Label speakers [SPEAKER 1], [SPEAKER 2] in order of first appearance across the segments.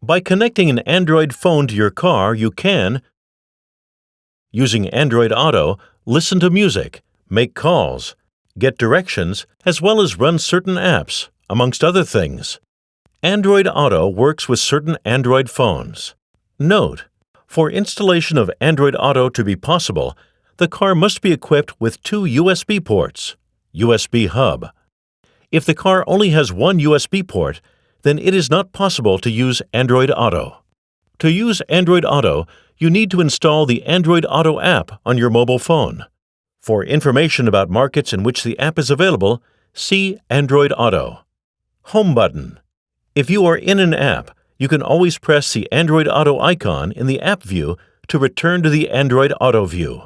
[SPEAKER 1] By connecting an Android phone to your car, you can, using Android Auto, listen to music, make calls, get directions, as well as run certain apps, amongst other things. Android Auto works with certain Android phones. Note: for installation of Android Auto to be possible, the car must be equipped with 2 USB ports, USB hub. If the car only has one USB port, then it is not possible to use Android Auto. To use Android Auto, you need to install the Android Auto app on your mobile phone. For information about markets in which the app is available, see Android Auto. Home button. If you are in an app, you can always press the Android Auto icon in the app view to return to the Android Auto view.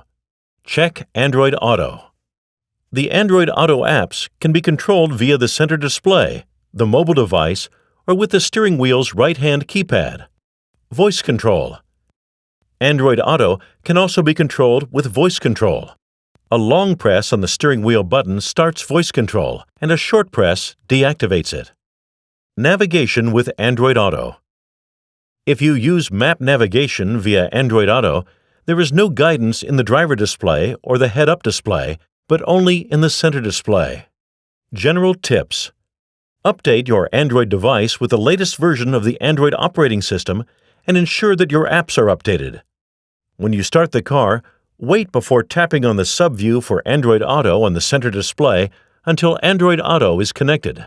[SPEAKER 1] Check Android Auto. The Android Auto apps can be controlled via the center display, the mobile device, or with the steering wheel's right-hand keypad. Voice control. Android Auto can also be controlled with voice control. A long press on the steering wheel button starts voice control, and a short press deactivates it. Navigation with Android Auto. If you use map navigation via Android Auto, there is no guidance in the driver display or the head-up display, but only in the center display. General tips. Update your Android device with the latest version of the Android operating system and ensure that your apps are updated. When you start the car, wait before tapping on the sub-view for Android Auto on the center display until Android Auto is connected.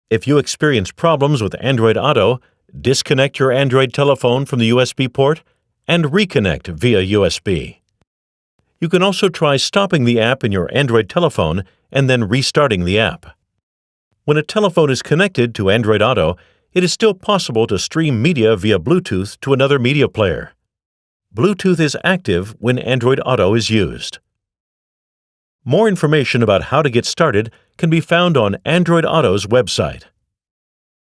[SPEAKER 1] If you experience problems with Android Auto, disconnect your Android telephone from the USB port and reconnect via USB. You can also try stopping the app in your Android telephone and then restarting the app. When a telephone is connected to Android Auto, it is still possible to stream media via Bluetooth to another media player. Bluetooth is active when Android Auto is used. More information about how to get started can be found on Android Auto's website.